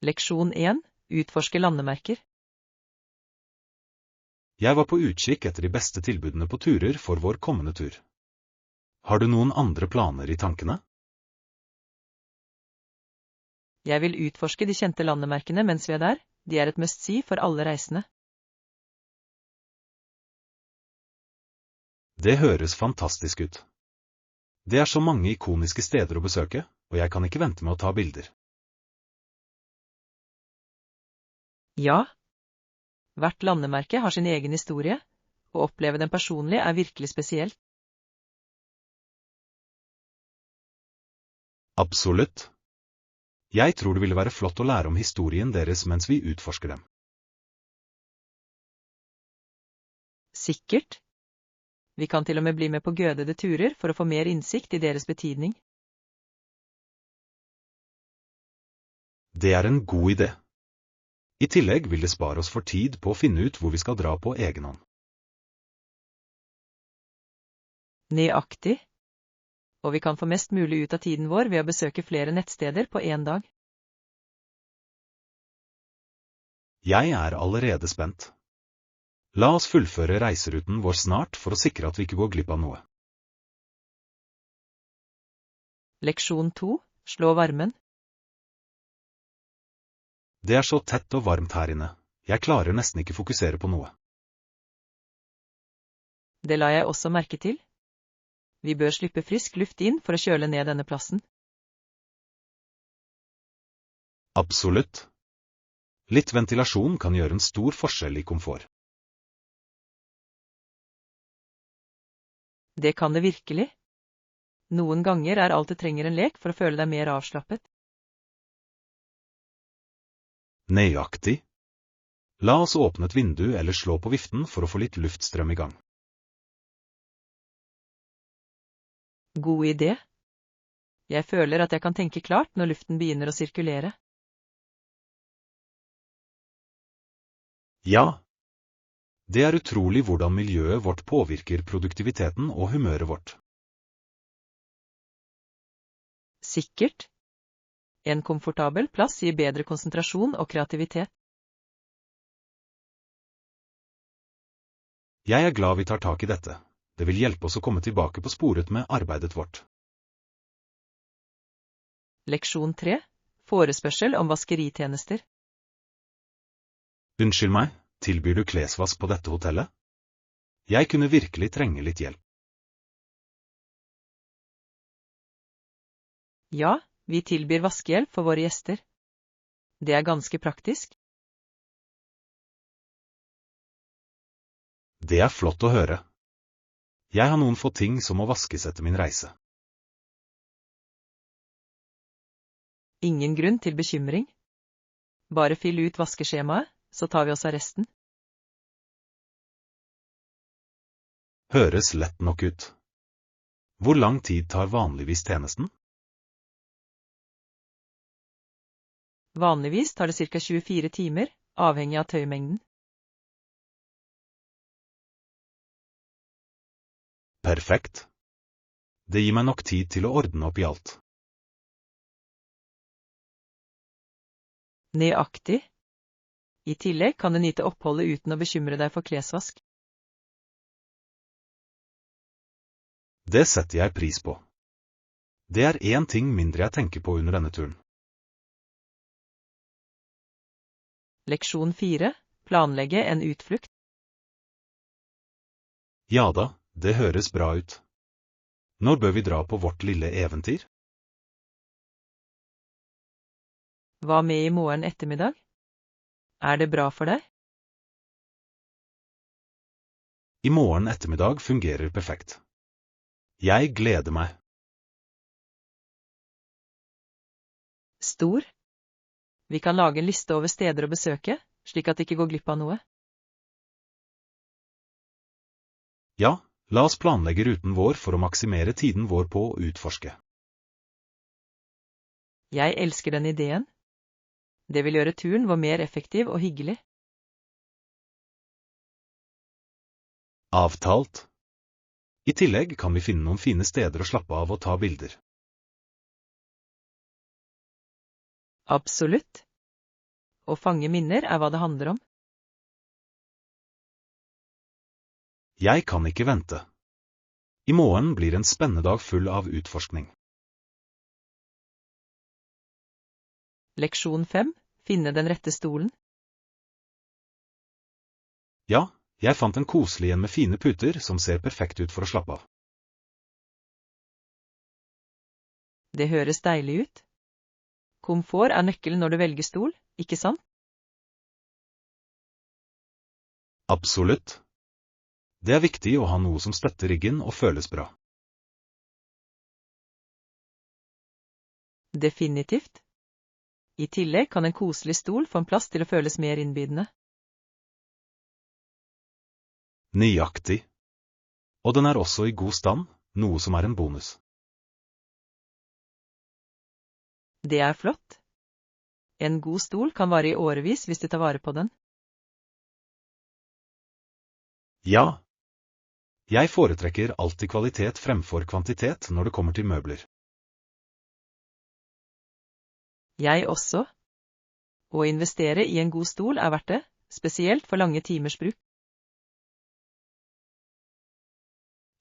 Leksjon 1. Utforske landemerker. Jeg var på utkikk etter de beste tilbudene på turer for vår kommende tur. Har du noen andre planer i tankene? Jeg vil utforske de kjente landemerkene mens vi er der. De er et must-see for alle reisende. Det høres fantastisk ut. Det er så mange ikoniske steder å besøke, og jeg kan ikke vente med å ta bilder. Ja. Hvert landemerke har sin egen historie, og å oppleve den personlig er virkelig spesielt. Absolutt. Jeg tror det ville være flott å lære om historien deres mens vi utforsker dem. Sikkert. Vi kan til og med bli med på gødede turer for å få mer innsikt i deres betydning. Det er en god idé. I tillegg vil det spare oss for tid på å finne ut hvor vi skal dra på egen hånd. Nøyaktig. Og vi kan få mest mulig ut av tiden vår ved å besøke flere nettsteder på en dag. Jeg er allerede spent. La oss fullføre reiseruten vår snart for å sikre at vi ikke går glipp av noe. Leksjon 2. Slå varmen. Det er så tett og varmt her inne. Jeg klarer nesten ikke fokusere på noe. Det la jeg også merke til. Vi bør slippe frisk luft inn for å kjøle ned denne plassen. Absolutt. Litt ventilasjon kan gjøre en stor forskjell i komfort. Det kan det virkelig. Noen ganger er alt det trenger en lek for å føle deg mer avslappet. Nøyaktig. La oss åpne et vindu eller slå på viften for å få litt luftstrøm i gang. God idé. Jeg føler at jeg kan tenke klart når luften begynner å sirkulere. Ja. Det er utrolig hvordan miljøet vårt påvirker produktiviteten og humøret vårt. Sikkert. En komfortabel plass gir bedre konsentrasjon og kreativitet. Jeg er glad vi tar tak i dette. Det vil hjelpe oss å komme tilbake på sporet med arbeidet vårt. Leksjon 3. Forespørsel om vaskeritjenester. Unnskyld meg, tilbyr du klesvask på dette hotellet? Jeg kunne virkelig trenge litt hjelp. Ja, vi tilbyr vaskehjelp for våre gjester. Det er ganske praktisk. Det er flott å høre. Jeg har noen få ting som må vaskes etter min reise. Ingen grunn til bekymring. Bare fyll ut vaskeskjemaet, så tar vi oss av resten. Høres lett nok ut. Hvor lang tid tar vanligvis tjenesten? Vanligvis tar det ca. 24 timer, avhengig av tøymengden. Perfekt. Det gir meg nok tid til å ordne opp i alt. Nøyaktig. I tillegg kan du nyte oppholdet uten å bekymre deg for klesvask. Det setter jeg pris på. Det er én ting mindre jeg tenker på under denne turen. Leksjon 4. Planlegge en utflukt. Ja da, det høres bra ut. Når bør vi dra på vårt lille eventyr? Hva med i morgen ettermiddag? Er det bra for deg? I morgen ettermiddag fungerer perfekt. Jeg gleder meg. Stor. Vi kan lage en liste over steder å besøke, slik at det ikke går glipp av noe. Ja, la oss planlegge ruten vår for å maksimere tiden vår på å utforske. Jeg elsker den ideen. Det vil gjøre turen vår mer effektiv og hyggelig. Avtalt. I tillegg kan vi finne noen fine steder å slappe av og ta bilder. Absolutt. Å fange minner er hva det handler om. Jeg kan ikke vente. I morgen blir en spennende dag full av utforskning. Leksjon 5. Finne den rette stolen. Ja, jeg fant en koselig en med fine puter som ser perfekt ut for å slappe av. Det høres deilig ut. Komfort er nøkkelen når du velger stol, ikke sant? Absolutt. Det er viktig å ha noe som støtter ryggen og føles bra. Definitivt. I tillegg kan en koselig stol få en plass til å føles mer innbydende. Nøyaktig. Og den er også i god stand, noe som er en bonus. Det er flott. En god stol kan vare i årevis hvis du tar vare på den. Ja. Jeg foretrekker alltid kvalitet fremfor kvantitet når det kommer til møbler. Jeg også. Å investere i en god stol er verdt det, spesielt for lange timers bruk.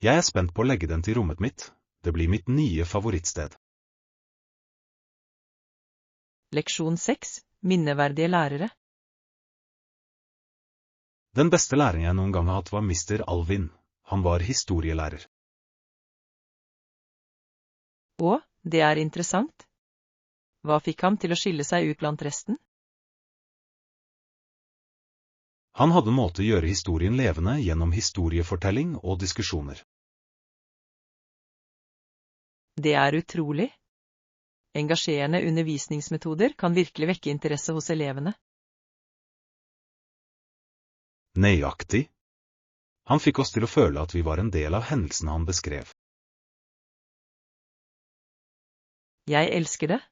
Jeg er spent på å legge den til rommet mitt. Det blir mitt nye favorittsted. Leksjon 6. Minneverdige lærere. Den beste læreren jeg noen gang har hatt var Mr. Alvin. Han var historielærer. Og, det er interessant. Hva fikk ham til å skille seg ut blant resten? Han hadde en måte å gjøre historien levende gjennom historiefortelling og diskusjoner. Det er utrolig. Engasjerende undervisningsmetoder kan virkelig vekke interesse hos elevene. Nøyaktig. Han fikk oss til å føle at vi var en del av hendelsen han beskrev. Jeg elsker det.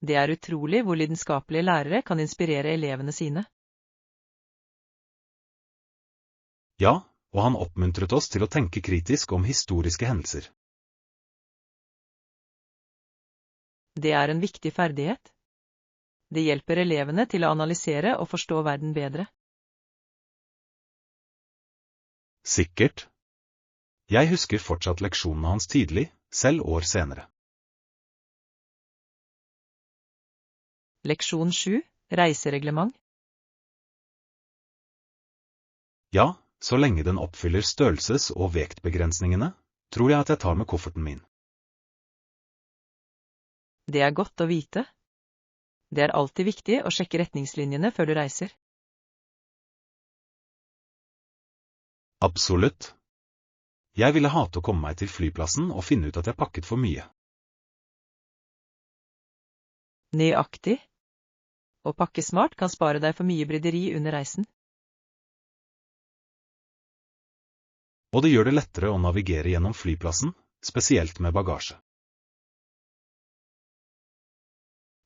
Det er utrolig hvor lidenskapelige lærere kan inspirere elevene sine. Ja, og han oppmuntret oss til å tenke kritisk om historiske hendelser. Det er en viktig ferdighet. Det hjelper elevene til å analysere og forstå verden bedre. Sikkert. Jeg husker fortsatt leksjonene hans tidlig, selv år senere. Leksjon 7. Reisereglement. Ja, så lenge den oppfyller størrelses- og vektbegrensningene, tror jeg at jeg tar med kofferten min. Det er godt å vite. Det er alltid viktig å sjekke retningslinjene før du reiser. Absolutt. Jeg ville hate å komme meg til flyplassen og finne ut at jeg pakket for mye. Nøyaktig. Å pakke smart kan spare deg for mye bryderi under reisen. Og det gjør det lettere å navigere gjennom flyplassen, spesielt med bagasje.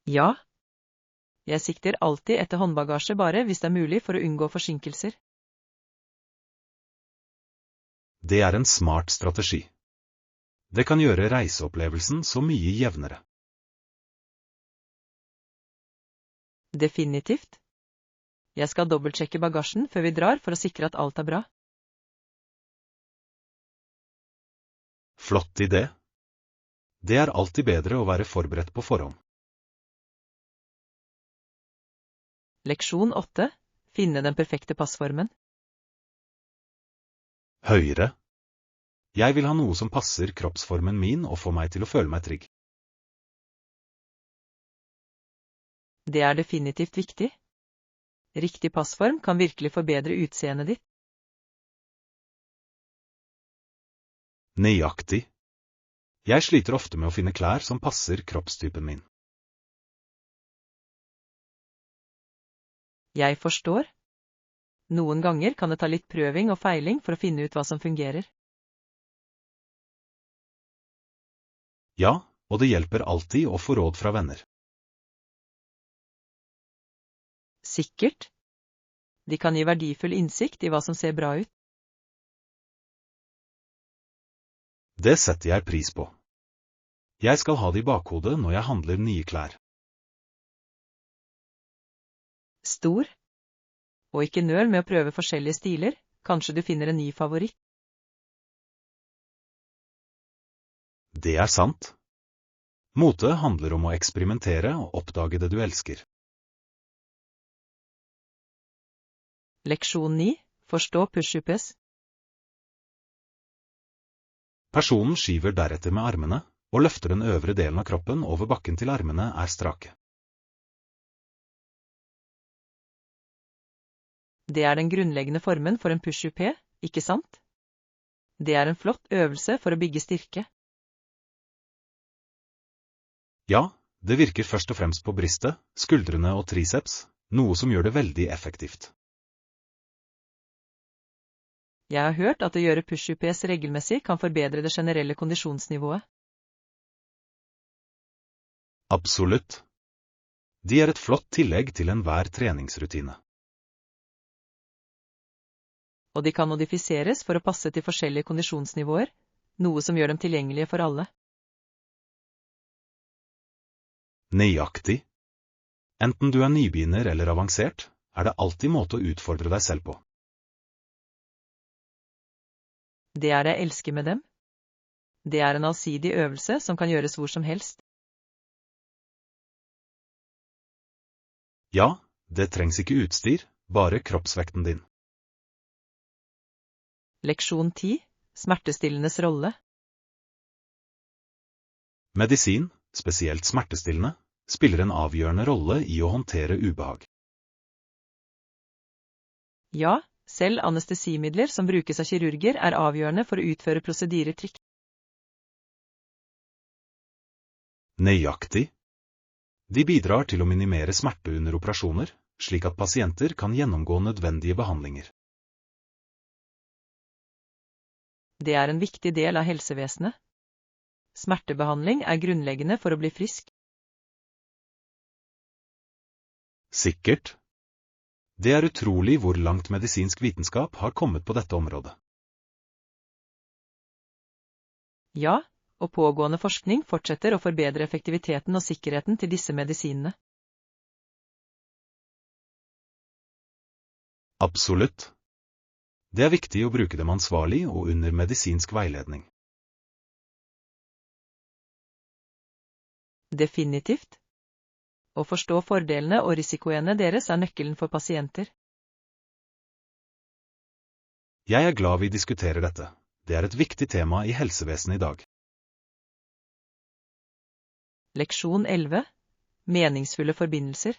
Ja. Jeg sikter alltid etter håndbagasje bare hvis det er mulig for å unngå forsinkelser. Det er en smart strategi. Det kan gjøre reiseopplevelsen så mye jevnere. Definitivt. Jeg skal dobbeltsjekke bagasjen før vi drar for å sikre at alt er bra. Flott idé. Det er alltid bedre å være forberedt på forhånd. Leksjon 8. Finne den perfekte passformen. Høyre. Jeg vil ha noe som passer kroppsformen min og får meg til å føle meg trygg. Det er definitivt viktig. Riktig passform kan virkelig forbedre utseendet ditt. Nøyaktig. Jeg sliter ofte med å finne klær som passer kroppstypen min. Jeg forstår. Noen ganger kan det ta litt prøving og feiling for å finne ut hva som fungerer. Ja, og det hjelper alltid å få råd fra venner. Sikkert. De kan gi verdifull innsikt i hva som ser bra ut. Det setter jeg pris på. Jeg skal ha det i bakhodet når jeg handler nye klær. Stor. Og ikke nøl med å prøve forskjellige stiler, kanskje du finner en ny favoritt. Det er sant. Mote handler om å eksperimentere og oppdage det du elsker. Leksjon 9. Forstå push-upes. Personen skyver deretter med armene, og løfter den øvre delen av kroppen over bakken til armene er strake. Det er den grunnleggende formen for en push-up, ikke sant? Det er en flott øvelse for å bygge styrke. Ja, det virker først og fremst på bristet, skuldrene og triceps, noe som gjør det veldig effektivt. Jeg har hørt at å gjøre push-upes regelmessig kan forbedre det generelle kondisjonsnivået. Absolutt. De er et flott tillegg til enhver treningsrutine. Og de kan modifiseres for å passe til forskjellige kondisjonsnivåer, noe som gjør dem tilgjengelige for alle. Nøyaktig. Enten du er nybegynner eller avansert, er det alltid måte å utfordre deg selv på. Det er det jeg elsker med dem. Det er en allsidig øvelse som kan gjøres hvor som helst. Ja, det trengs ikke utstyr, bare kroppsvekten din. Leksjon 10. Smertestillendes rolle. Medisin, spesielt smertestillende, spiller en avgjørende rolle i å håndtere ubehag. Ja, selv anestesimidler som brukes av kirurger er avgjørende for å utføre prosedyrer trygt. Nøyaktig. De bidrar til å minimere smerte under operasjoner, slik at pasienter kan gjennomgå nødvendige behandlinger. Det er en viktig del av helsevesenet. Smertebehandling er grunnleggende for å bli frisk. Sikkert. Det er utrolig hvor langt medisinsk vitenskap har kommet på dette området. Ja, og pågående forskning fortsetter å forbedre effektiviteten og sikkerheten til disse medisinene. Absolutt. Det er viktig å bruke dem ansvarlig og under medisinsk veiledning. Definitivt. Å forstå fordelene og risikoene deres er nøkkelen for pasienter. Jeg er glad vi diskuterer dette. Det er et viktig tema i helsevesenet i dag. Leksjon 11. Meningsfulle forbindelser.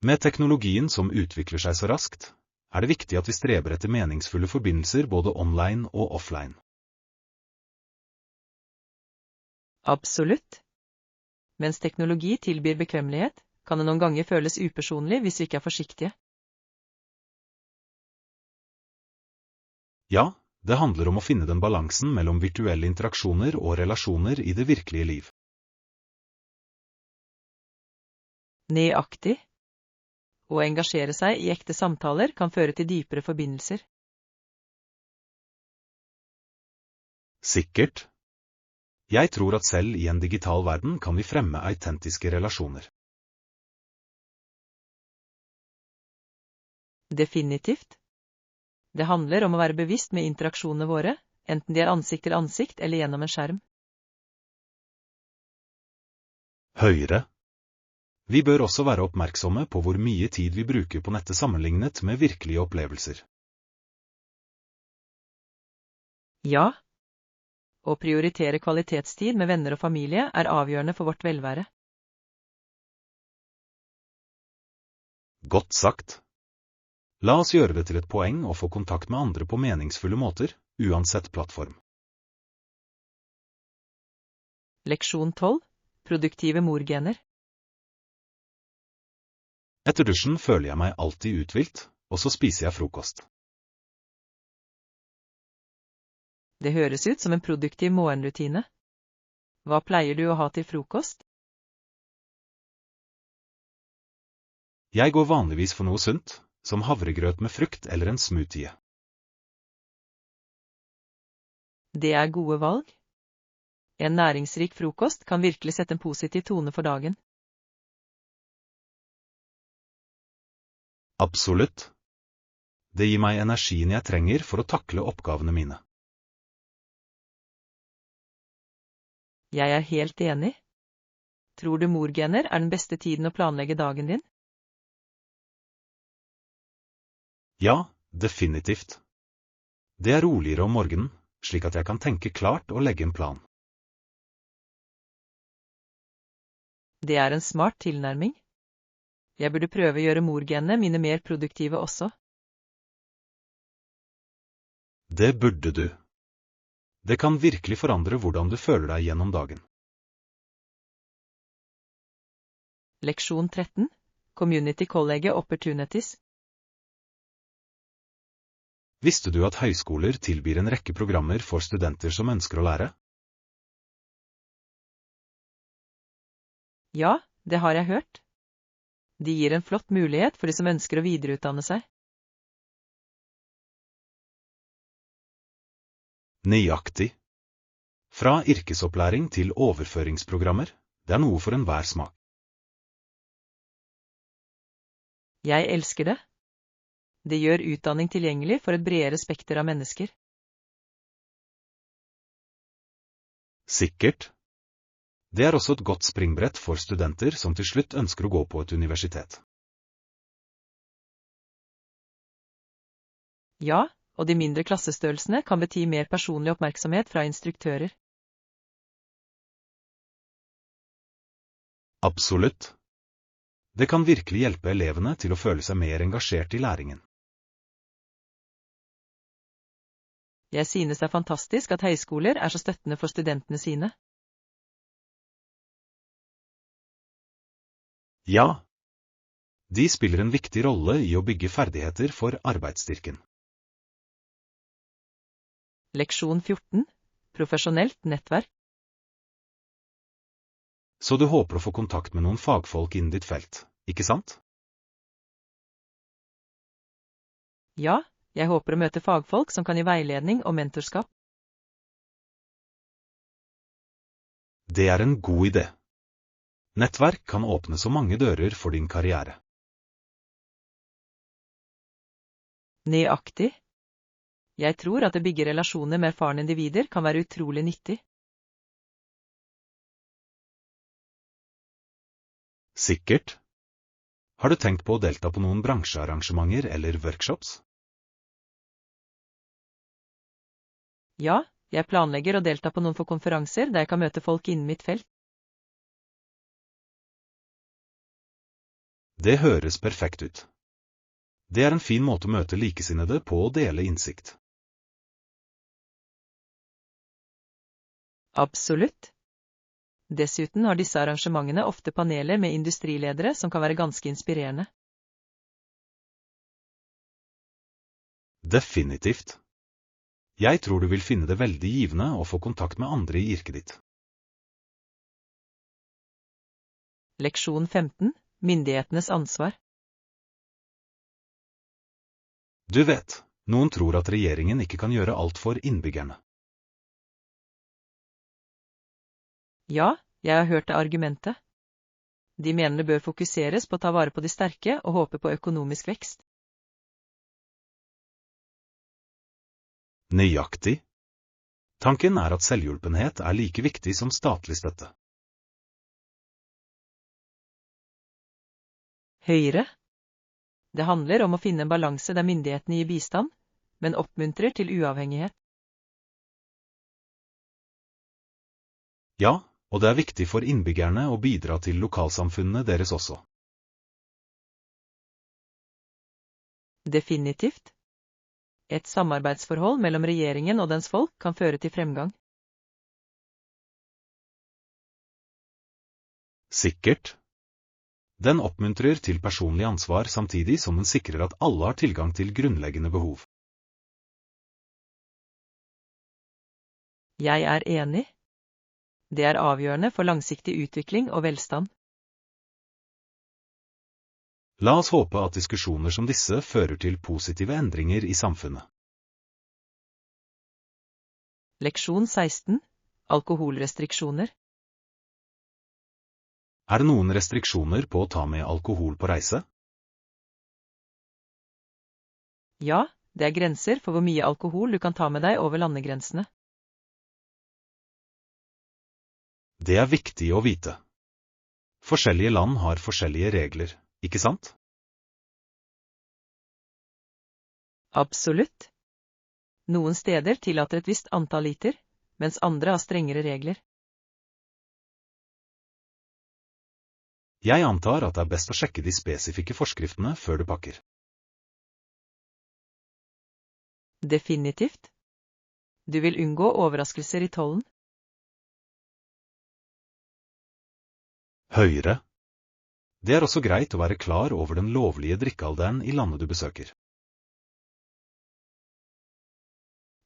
Med teknologien som utvikler seg så raskt, er det viktig at vi streber etter meningsfulle forbindelser både online og offline. Absolutt. Mens teknologi tilbyr bekvemmelighet, kan det noen ganger føles upersonlig hvis vi ikke er forsiktige. Ja, det handler om å finne den balansen mellom virtuelle interaksjoner og relasjoner i det virkelige liv. Nøyaktig. Å engasjere seg i ekte samtaler kan føre til dypere forbindelser. Sikkert. Jeg tror at selv i en digital verden kan vi fremme autentiske relasjoner. Definitivt. Det handler om å være bevisst med interaksjonene våre, enten de er ansikt til ansikt eller gjennom en skjerm. Høyre. Vi bør også være oppmerksomme på hvor mye tid vi bruker på nettet sammenlignet med virkelige opplevelser. Ja. Å prioritere kvalitetstid med venner og familie er avgjørende for vårt velvære. Godt sagt. La oss gjøre det til et poeng å få kontakt med andre på meningsfulle måter, uansett plattform. Leksjon 12. Produktive morgener. Etter dusjen føler jeg meg alltid uthvilt, og så spiser jeg frokost. Det høres ut som en produktiv morgenrutine. Hva pleier du å ha til frokost? Jeg går vanligvis for noe sunt, som havregrøt med frukt eller en smoothie. Det er gode valg. En næringsrik frokost kan virkelig sette en positiv tone for dagen. Absolutt. Det gir meg energien jeg trenger for å takle oppgavene mine. Jeg er helt enig. Tror du morgener er den beste tiden å planlegge dagen din? Ja, definitivt. Det er roligere om morgenen, slik at jeg kan tenke klart og legge en plan. Det er en smart tilnærming. Jeg burde prøve å gjøre morgenene mine mer produktive også. Det burde du. Det kan virkelig forandre hvordan du føler deg gjennom dagen. Leksjon 13. Community College Opportunities. Visste du at høyskoler tilbyr en rekke programmer for studenter som ønsker å lære? Ja, det har jeg hørt. De gir en flott mulighet for de som ønsker å videreutdanne seg. Nøyaktig. Fra yrkesopplæring til overføringsprogrammer, det er noe for enhver smak. Jeg elsker det. Det gjør utdanning tilgjengelig for et bredere spekter av mennesker. Sikkert. Det er også et godt springbrett for studenter som til slutt ønsker å gå på et universitet. Ja, og de mindre klassestørrelsene kan bety mer personlig oppmerksomhet fra instruktører. Absolutt. Det kan virkelig hjelpe elevene til å føle seg mer engasjert i læringen. Jeg synes det er fantastisk at høyskoler er så støttende for studentene sine. Ja. De spiller en viktig rolle i å bygge ferdigheter for arbeidsstyrken. Leksjon 14. Profesjonelt nettverk. Så du håper å få kontakt med noen fagfolk innen ditt felt, ikke sant? Ja, jeg håper å møte fagfolk som kan gi veiledning og mentorskap. Det er en god idé. Nettverk kan åpne så mange dører for din karriere. Nøyaktig. Jeg tror at det bygger relasjoner med erfarne individer kan være utrolig nyttig. Sikkert. Har du tenkt på å delta på noen bransjearrangementer eller workshops? Ja, jeg planlegger å delta på noen få konferanser der jeg kan møte folk innen mitt felt. Det høres perfekt ut. Det er en fin måte å møte likesinnede på og dele innsikt. Absolutt. Dessuten har disse arrangementene ofte paneler med industriledere som kan være ganske inspirerende. Definitivt. Jeg tror du vil finne det veldig givende å få kontakt med andre i yrket ditt. Leksjon 15. Myndighetenes ansvar. Du vet, noen tror at regjeringen ikke kan gjøre alt for innbyggerne. Ja, jeg har hørt det argumentet. De mener det bør fokuseres på å ta vare på de sterke og håpe på økonomisk vekst. Nøyaktig. Tanken er at selvhjulpenhet er like viktig som statlig støtte. Høyre. Det handler om å finne en balanse der myndighetene gir bistand, men oppmuntrer til uavhengighet. Ja, og det er viktig for innbyggerne å bidra til lokalsamfunnene deres også. Definitivt. Et samarbeidsforhold mellom regjeringen og dens folk kan føre til fremgang. Sikkert. Den oppmuntrer til personlig ansvar samtidig som den sikrer at alle har tilgang til grunnleggende behov. Jeg er enig. Det er avgjørende for langsiktig utvikling og velstand. La oss håpe at diskusjoner som disse fører til positive endringer i samfunnet. Leksjon 16. Alkoholrestriksjoner. Er det noen restriksjoner på å ta med alkohol på reise? Ja, det er grenser for hvor mye alkohol du kan ta med deg over landegrensene. Det er viktig å vite. Forskjellige land har forskjellige regler, ikke sant? Absolutt. Noen steder tillater et visst antall liter, mens andre har strengere regler. Jeg antar at det er best å sjekke de spesifikke forskriftene før du pakker. Definitivt. Du vil unngå overraskelser i tollen. Høyere. Det er også greit å være klar over den lovlige drikkealderen i landet du besøker.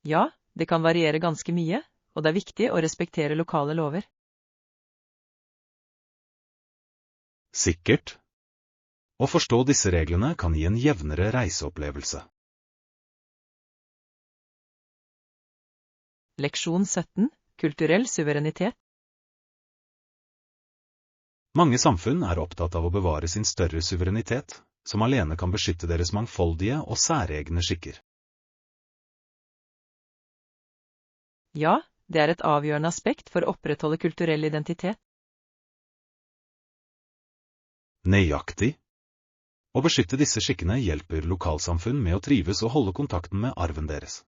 Ja, det kan variere ganske mye, og det er viktig å respektere lokale lover. Sikkert. Å forstå disse reglene kan gi en jevnere reiseopplevelse. Leksjon 17. Kulturell suverenitet. Mange samfunn er opptatt av å bevare sin større suverenitet, som alene kan beskytte deres mangfoldige og særegne skikker. Ja, det er et avgjørende aspekt for å opprettholde kulturell identitet. Nøyaktig. Å beskytte disse skikkene hjelper lokalsamfunn med å trives og holde kontakten med arven deres.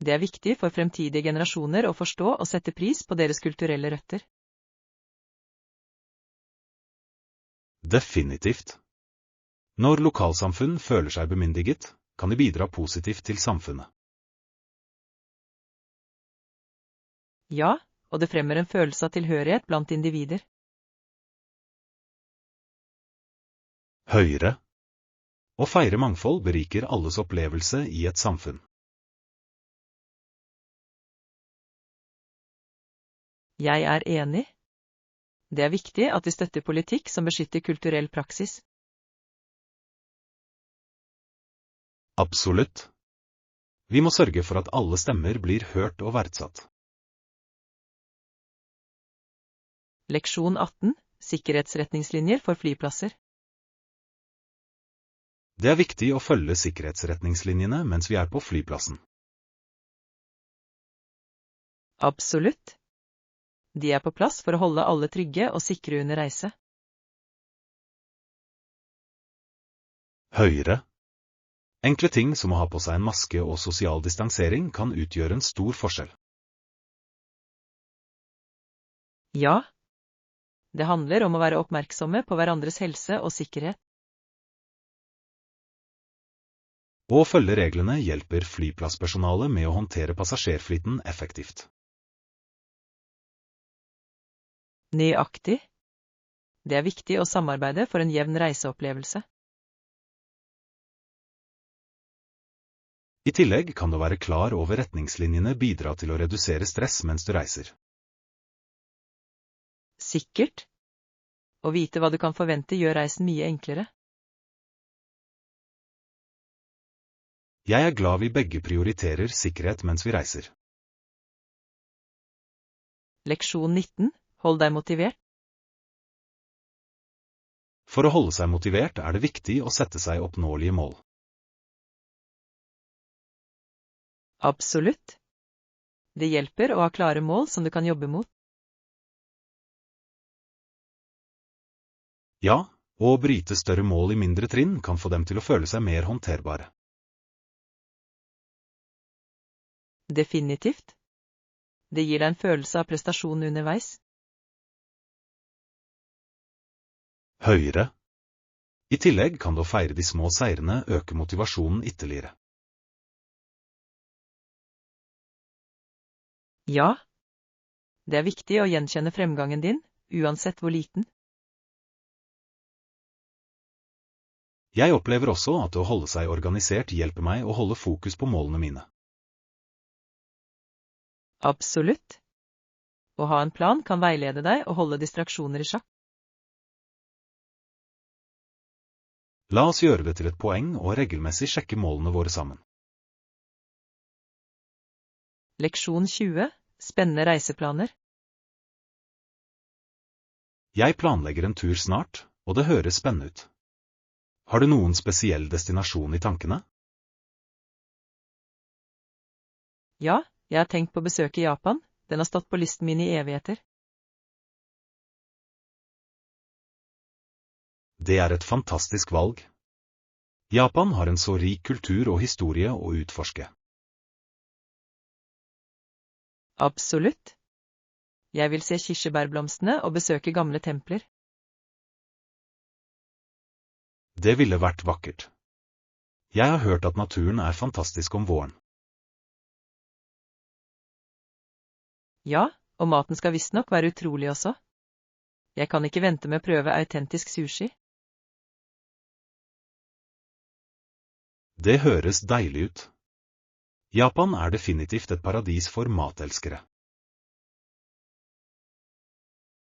Det er viktig for fremtidige generasjoner å forstå og sette pris på deres kulturelle røtter. Definitivt. Når lokalsamfunn føler seg bemyndiget, kan de bidra positivt til samfunnet. Ja, og det fremmer en følelse av tilhørighet blant individer. Høyere. Å feire mangfold beriker alles opplevelse i et samfunn. Jeg er enig. Det er viktig at vi støtter politikk som beskytter kulturell praksis. Absolutt. Vi må sørge for at alle stemmer blir hørt og verdsatt. Leksjon 18. Sikkerhetsretningslinjer for flyplasser. Det er viktig å følge sikkerhetsretningslinjene mens vi er på flyplassen. Absolutt. De er på plass for å holde alle trygge og sikre under reise. Høyere. Enkle ting som å ha på seg en maske og sosial distansering kan utgjøre en stor forskjell. Ja. Det handler om å være oppmerksomme på hverandres helse og sikkerhet. Å følge reglene hjelper flyplasspersonalet med å håndtere passasjerflyten effektivt. Nøyaktig. Det er viktig å samarbeide for en jevn reiseopplevelse. I tillegg kan det å være klar over retningslinjene bidra til å redusere stress mens du reiser. Sikkert. Å vite hva du kan forvente gjør reisen mye enklere. Jeg er glad vi begge prioriterer sikkerhet mens vi reiser. Leksjon 19. Hold deg motivert. For å holde seg motivert er det viktig å sette seg oppnåelige mål. Absolutt. Det hjelper å ha klare mål som du kan jobbe mot. Ja, og å bryte større mål i mindre trinn kan få dem til å føle seg mer håndterbare. Definitivt. Det gir deg en følelse av prestasjon underveis. Høyere. I tillegg kan det å feire de små seirene øke motivasjonen ytterligere. Ja. Det er viktig å gjenkjenne fremgangen din, uansett hvor liten. Jeg opplever også at det å holde seg organisert hjelper meg å holde fokus på målene mine. Absolutt. Å ha en plan kan veilede deg og holde distraksjoner i sjakk. La oss gjøre det til et poeng å regelmessig sjekke målene våre sammen. Leksjon 20. Spennende reiseplaner. Jeg planlegger en tur snart, og det høres spennende ut. Har du noen spesiell destinasjon i tankene? Ja, jeg har tenkt på å besøke Japan, den har stått på listen min i evigheter. Det er et fantastisk valg. Japan har en så rik kultur og historie å utforske. Absolutt. Jeg vil se kirsebærblomstene og besøke gamle templer. Det ville vært vakkert. Jeg har hørt at naturen er fantastisk om våren. Ja, og maten skal visstnok være utrolig også. Jeg kan ikke vente med å prøve autentisk sushi. Det høres deilig ut. Japan er definitivt et paradis for matelskere.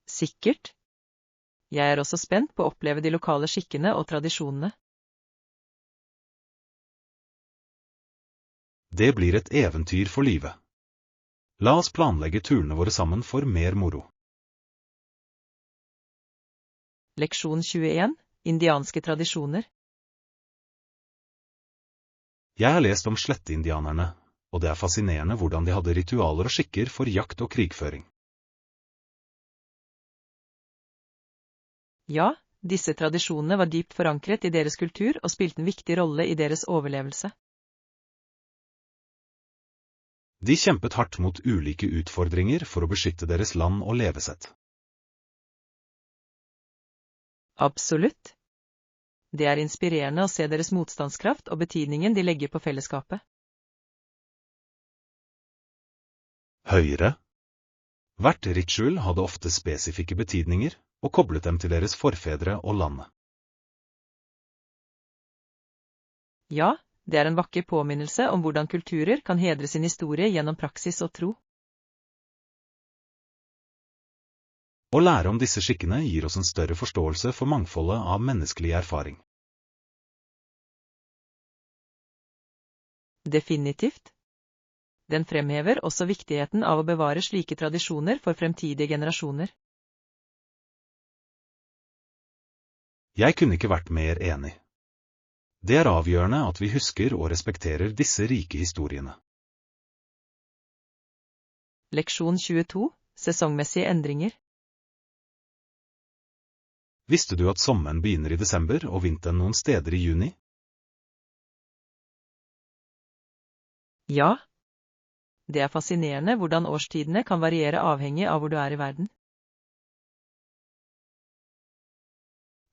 Sikkert. Jeg er også spent på å oppleve de lokale skikkene og tradisjonene. Det blir et eventyr for livet. La oss planlegge turene våre sammen for mer moro. Leksjon 21. Indianske tradisjoner. Jeg har lest om sletteindianerne, og det er fascinerende hvordan de hadde ritualer og skikker for jakt og krigføring. Ja, disse tradisjonene var dypt forankret i deres kultur og spilte en viktig rolle i deres overlevelse. De kjempet hardt mot ulike utfordringer for å beskytte deres land og levesett. Absolutt. Det er inspirerende å se deres motstandskraft og betydningen de legger på fellesskapet. Høyre. Hvert ritual hadde ofte spesifikke betydninger, og koblet dem til deres forfedre og landet. Ja, det er en vakker påminnelse om hvordan kulturer kan hedre sin historie gjennom praksis og tro. Å lære om disse skikkene gir oss en større forståelse for mangfoldet av menneskelig erfaring. Definitivt. Den fremhever også viktigheten av å bevare slike tradisjoner for fremtidige generasjoner. Jeg kunne ikke vært mer enig. Det er avgjørende at vi husker og respekterer disse rike historiene. Leksjon 22. Sesongmessige endringer. Visste du at sommeren begynner i desember og vinteren noen steder i juni? Ja. Det er fascinerende hvordan årstidene kan variere avhengig av hvor du er i verden.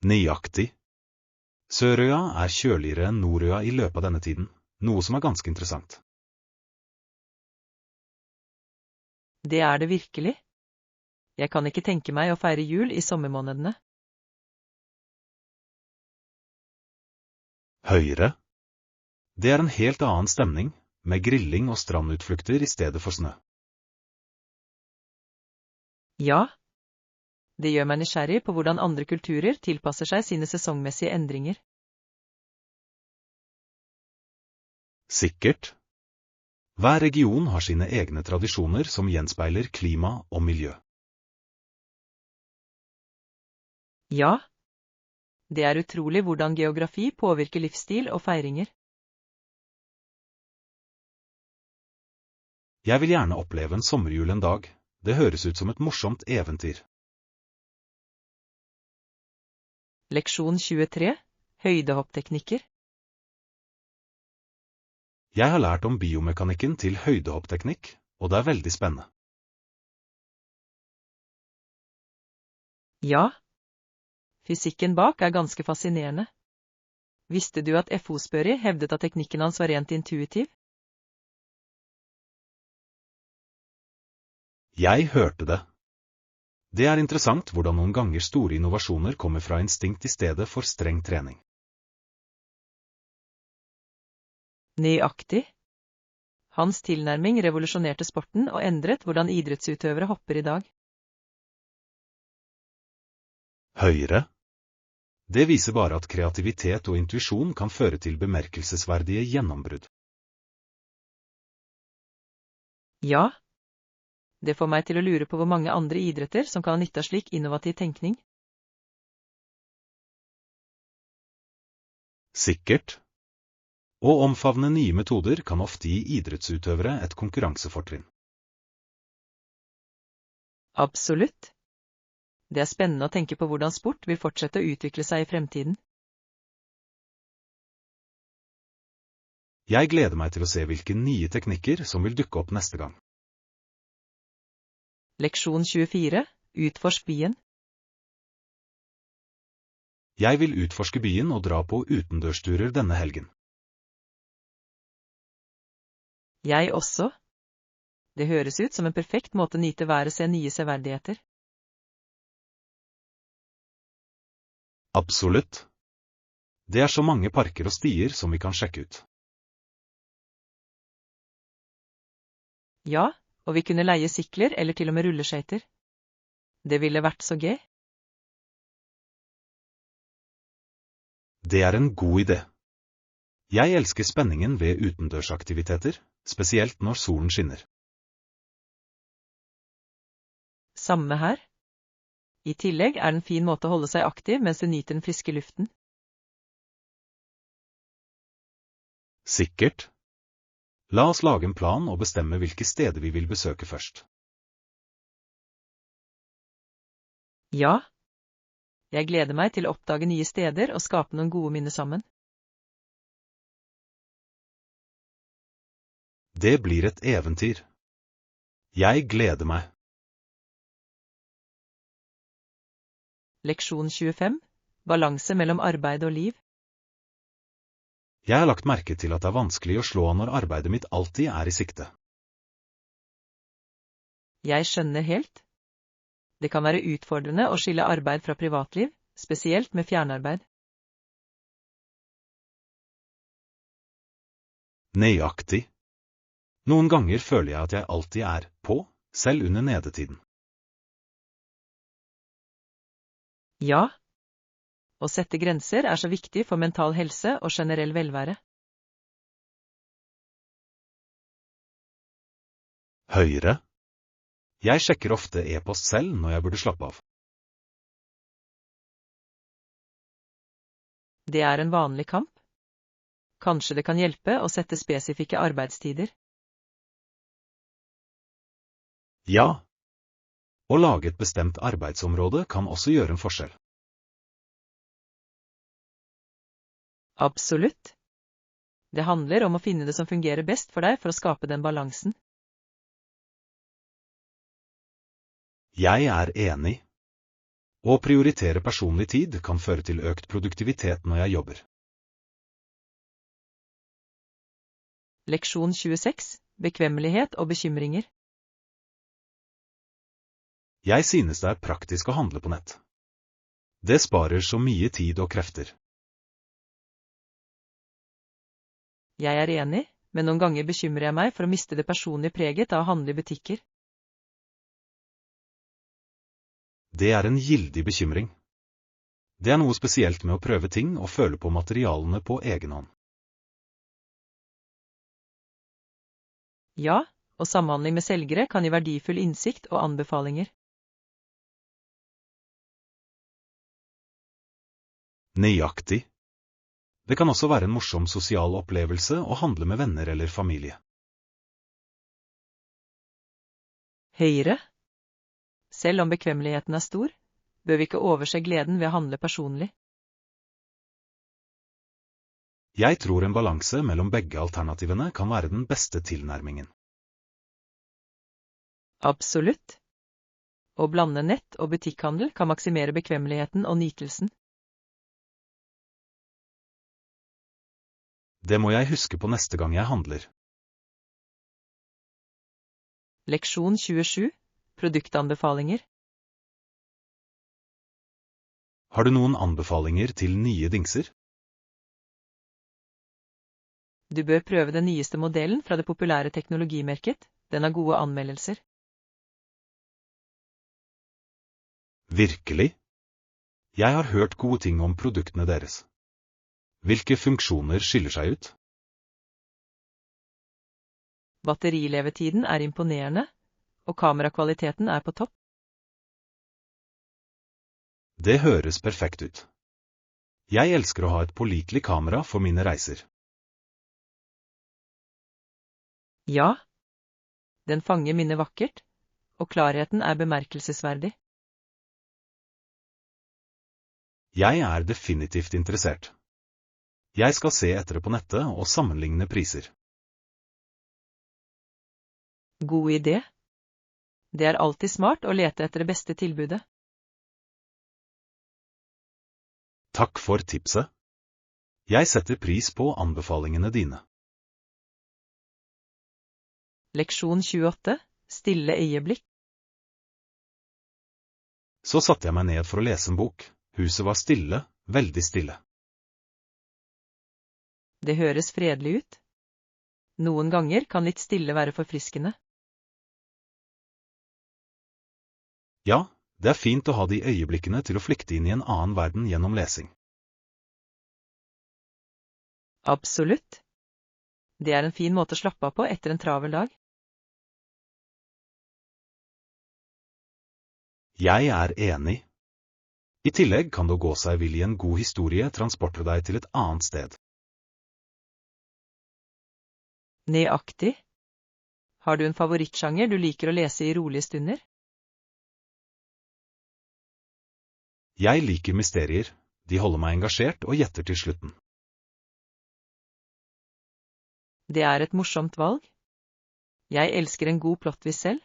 Nøyaktig. Sørøya er kjøligere enn Nordøya i løpet av denne tiden, noe som er ganske interessant. Det er det virkelig. Jeg kan ikke tenke meg å feire jul i sommermånedene. Høyre. Det er en helt annen stemning, med grilling og strandutflukter i stedet for snø. Ja. Det gjør meg nysgjerrig på hvordan andre kulturer tilpasser seg sine sesongmessige endringer. Sikkert. Hver region har sine egne tradisjoner som gjenspeiler klima og miljø. Ja. Det er utrolig hvordan geografi påvirker livsstil og feiringer. Jeg vil gjerne oppleve en sommerjul en dag. Det høres ut som et morsomt eventyr. Leksjon 23. Høydehoppteknikker. Jeg har lært om biomekanikken til høydehoppteknikk, og det er veldig spennende. Ja. Fysikken bak er ganske fascinerende. Visste du at Fosbury hevdet at teknikken hans var rent intuitiv? Jeg hørte det. Det er interessant hvordan noen ganger store innovasjoner kommer fra instinkt i stedet for streng trening. Nøyaktig. Hans tilnærming revolusjonerte sporten og endret hvordan idrettsutøvere hopper i dag. Høyre. Det viser bare at kreativitet og intuisjon kan føre til bemerkelsesverdige gjennombrudd. Ja. Det får meg til å lure på hvor mange andre idretter som kan ha nytte av slik innovativ tenkning. Sikkert. Å omfavne nye metoder kan ofte gi idrettsutøvere et konkurransefortrinn. Absolutt. Det er spennende å tenke på hvordan sport vil fortsette å utvikle seg i fremtiden. Jeg gleder meg til å se hvilke nye teknikker som vil dukke opp neste gang. Leksjon 24. Utforsk byen. Jeg vil utforske byen og dra på utendørsturer denne helgen. Jeg også. Det høres ut som en perfekt måte å nyte været, se nye severdigheter. Absolutt. Det er så mange parker og stier som vi kan sjekke ut. Ja, og vi kunne leie sykler eller til og med rulleskøyter. Det ville vært så gøy. Det er en god idé. Jeg elsker spenningen ved utendørsaktiviteter, spesielt når solen skinner. Samme her. I tillegg er det en fin måte å holde seg aktiv mens du nyter den friske luften. Sikkert. La oss lage en plan og bestemme hvilke steder vi vil besøke først. Ja. Jeg gleder meg til å oppdage nye steder og skape noen gode minner sammen. Det blir et eventyr. Jeg gleder meg. Leksjon 25. Balanse mellom arbeid og liv. Jeg har lagt merke til at det er vanskelig å slå an når arbeidet mitt alltid er i sikte. Jeg skjønner helt. Det kan være utfordrende å skille arbeid fra privatliv, spesielt med fjernarbeid. Nøyaktig. Noen ganger føler jeg at jeg alltid er på, selv under nedetiden. Ja. Å sette grenser er så viktig for mental helse og generell velvære. Høyre. Jeg sjekker ofte e-post selv når jeg burde slappe av. Det er en vanlig kamp. Kanskje det kan hjelpe å sette spesifikke arbeidstider. Ja. Å lage et bestemt arbeidsområde kan også gjøre en forskjell. Absolutt. Det handler om å finne det som fungerer best for deg for å skape den balansen. Jeg er enig. Å prioritere personlig tid kan føre til økt produktivitet når jeg jobber. Leksjon 26. Bekvemmelighet og bekymringer. Jeg synes det er praktisk å handle på nett. Det sparer så mye tid og krefter. Jeg er enig, men noen ganger bekymrer jeg meg for å miste det personlige preget av å handle i butikker. Det er en gildig bekymring. Det er noe spesielt med å prøve ting og føle på materialene på egen hånd. Ja, og samhandling med selgere kan gi verdifull innsikt og anbefalinger. Nøyaktig. Det kan også være en morsom sosial opplevelse å handle med venner eller familie. Høyre. Selv om bekvemmeligheten er stor, bør vi ikke overse gleden ved å handle personlig. Jeg tror en balanse mellom begge alternativene kan være den beste tilnærmingen. Absolutt. Å blande nett- og butikkhandel kan maksimere bekvemmeligheten og nytelsen. Det må jeg huske på neste gang jeg handler. Leksjon 27. Produktanbefalinger. Har du noen anbefalinger til nye dingser? Du bør prøve den nyeste modellen fra det populære teknologimerket. Den har gode anmeldelser. Virkelig? Jeg har hørt gode ting om produktene deres. Hvilke funksjoner skiller seg ut? Batterilevetiden er imponerende, og kamerakvaliteten er på topp. Det høres perfekt ut. Jeg elsker å ha et pålitelig kamera for mine reiser. Ja, den fanger minnet vakkert, og klarheten er bemerkelsesverdig. Jeg er definitivt interessert. Jeg skal se etter det på nettet og sammenligne priser. God idé. Det er alltid smart å lete etter det beste tilbudet. Takk for tipset. Jeg setter pris på anbefalingene dine. Leksjon 28. Stille øyeblikk. Så satte jeg meg ned for å lese en bok. Huset var stille, veldig stille. Det høres fredelig ut. Noen ganger kan litt stille være forfriskende. Ja, det er fint å ha de øyeblikkene til å flykte inn i en annen verden gjennom lesing. Absolutt. Det er en fin måte å slappe av på etter en travel dag. Jeg er enig. I tillegg kan det gå seg vill i en god historie transportere deg til et annet sted. Nøyaktig. Har du en favorittsjanger du liker å lese i rolige stunder? Jeg liker mysterier, de holder meg engasjert og gjetter til slutten. Det er et morsomt valg. Jeg elsker en god plottvist selv.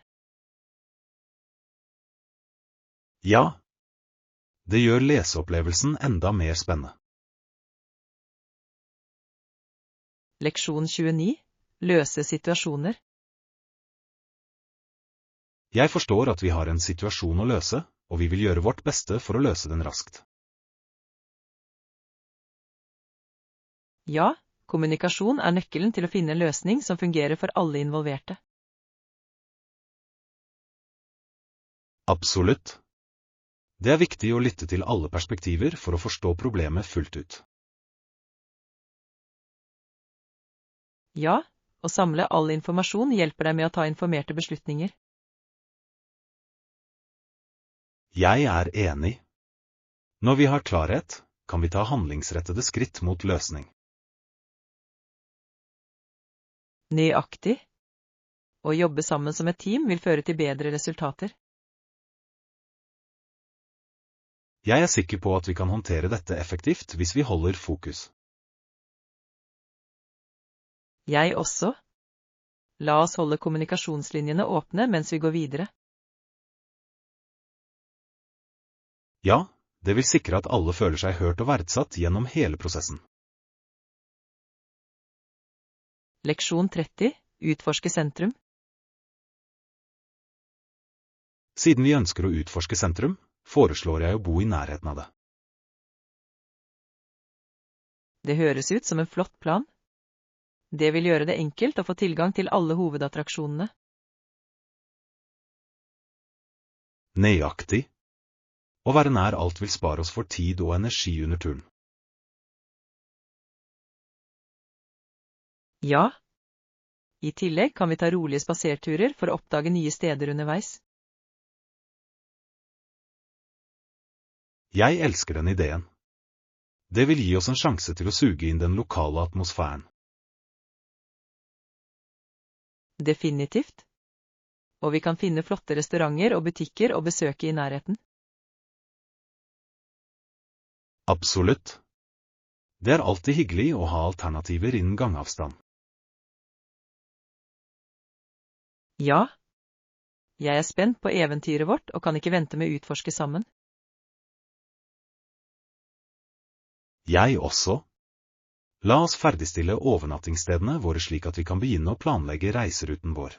Ja, det gjør leseopplevelsen enda mer spennende. Leksjon 29. Løse situasjoner. Jeg forstår at vi har en situasjon å løse, og vi vil gjøre vårt beste for å løse den raskt. Ja, kommunikasjon er nøkkelen til å finne en løsning som fungerer for alle involverte. Absolutt. Det er viktig å lytte til alle perspektiver for å forstå problemet fullt ut. Ja, å samle all informasjon hjelper deg med å ta informerte beslutninger. Jeg er enig. Når vi har klarhet, kan vi ta handlingsrettede skritt mot løsning. Nøyaktig. Å jobbe sammen som et team vil føre til bedre resultater. Jeg er sikker på at vi kan håndtere dette effektivt hvis vi holder fokus. Jeg også. La oss holde kommunikasjonslinjene åpne mens vi går videre. Ja, det vil sikre at alle føler seg hørt og verdsatt gjennom hele prosessen. Leksjon 30. Utforske sentrum. Siden vi ønsker å utforske sentrum, foreslår jeg å bo i nærheten av det. Det høres ut som en flott plan. Det vil gjøre det enkelt å få tilgang til alle hovedattraksjonene. Nøyaktig. Å være nær alt vil spare oss for tid og energi under turen. Ja. I tillegg kan vi ta rolige spaserturer for å oppdage nye steder underveis. Jeg elsker den ideen. Det vil gi oss en sjanse til å suge inn den lokale atmosfæren. Definitivt. Og vi kan finne flotte restauranter og butikker å besøke i nærheten. Absolutt. Det er alltid hyggelig å ha alternativer innen gangavstand. Ja. Jeg er spent på eventyret vårt og kan ikke vente med å utforske sammen. Jeg også. La oss ferdigstille overnattingsstedene våre slik at vi kan begynne å planlegge reiseruten vår.